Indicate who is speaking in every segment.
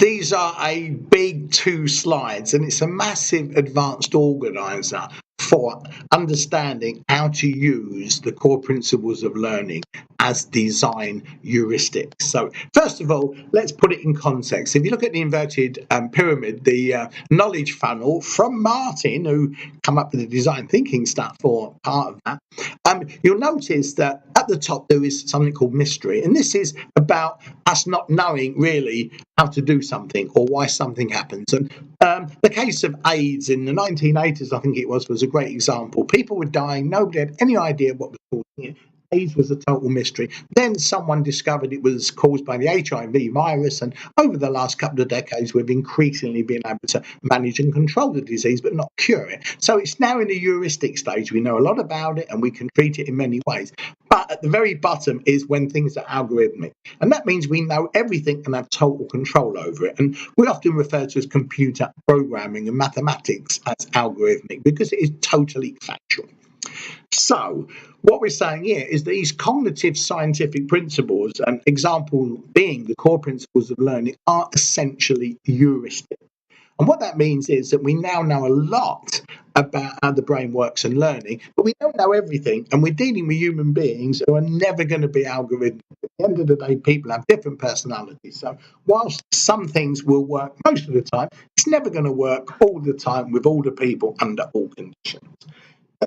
Speaker 1: These are a big 2 slides, and it's a massive advanced organizer for understanding how to use the core principles of learning as design heuristics. So first of all, let's put it in context. If you look at the inverted pyramid, the knowledge funnel from Martin, who come up with the design thinking stuff for part of that, you'll notice that at the top there is something called mystery, and this is about us not knowing really how to do something or why something happens. And the case of AIDS in the 1980s, I think it was a great example. People were dying, nobody had any idea what was causing it. AIDS was a total mystery. Then someone discovered it was caused by the HIV virus, and over the last couple of decades we've increasingly been able to manage and control the disease but not cure it. So it's now in the heuristic stage. We know a lot about it and we can treat it in many ways. But at the very bottom is when things are algorithmic, and that means we know everything and have total control over it. And we often refer to as computer programming and mathematics as algorithmic because it is totally factual. So what we're saying here is these cognitive scientific principles, an example being the core principles of learning, are essentially heuristic. And what that means is that we now know a lot about how the brain works and learning, but we don't know everything, and we're dealing with human beings who are never going to be algorithmic. At the end of the day, people have different personalities. So whilst some things will work most of the time, it's never going to work all the time with all the people under all conditions.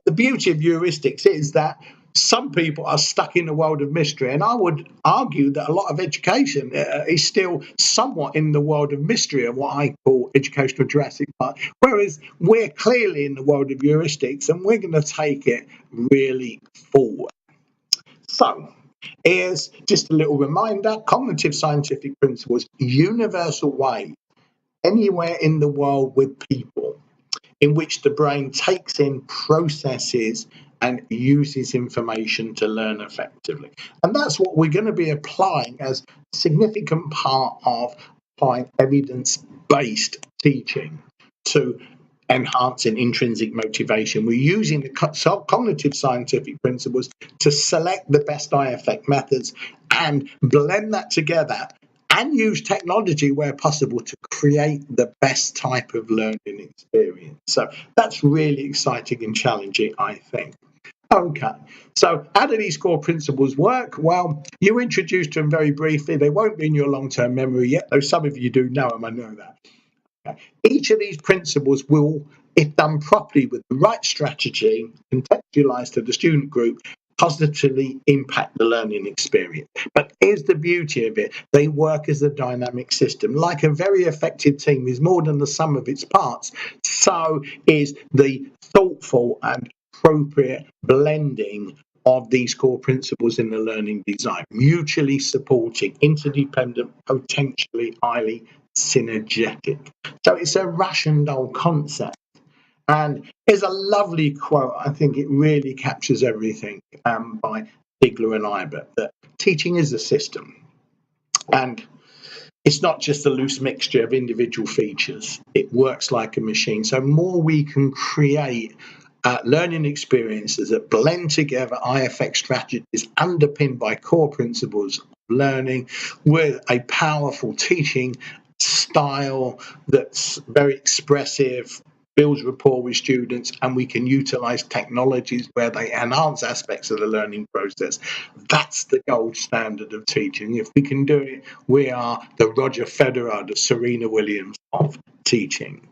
Speaker 1: The beauty of heuristics is that some people are stuck in the world of mystery, and I would argue that a lot of education is still somewhat in the world of mystery, and what I call educational Jurassic Park, whereas we're clearly in the world of heuristics and we're going to take it really forward. So here's just a little reminder: cognitive scientific principles, universal way anywhere in the world with people, in which the brain takes in, processes, and uses information to learn effectively. And that's what we're going to be applying as a significant part of applying evidence-based teaching to enhancing intrinsic motivation. We're using the cognitive scientific principles to select the best IFAC methods and blend that together and use technology where possible to create the best type of learning experience. So that's really exciting and challenging, I think. Okay, so how do these core principles work? Well, you introduced them very briefly. They won't be in your long-term memory yet, though some of you do know them, I know that. Okay. Each of these principles will, if done properly with the right strategy, contextualized to the student group, positively impact the learning experience. But here's the beauty of it: they work as a dynamic system. Like a very effective team is more than the sum of its parts, so is the thoughtful and appropriate blending of these core principles in the learning design, mutually supporting, interdependent, potentially highly synergetic. So it's a Russian doll concept. And here's a lovely quote. I think it really captures everything by Stigler and Ibert, that teaching is a system. And it's not just a loose mixture of individual features. It works like a machine. So more we can create learning experiences that blend together IFX strategies underpinned by core principles of learning with a powerful teaching style that's very expressive, builds rapport with students, and we can utilize technologies where they enhance aspects of the learning process. That's the gold standard of teaching. If we can do it, we are the Roger Federer, the Serena Williams of teaching.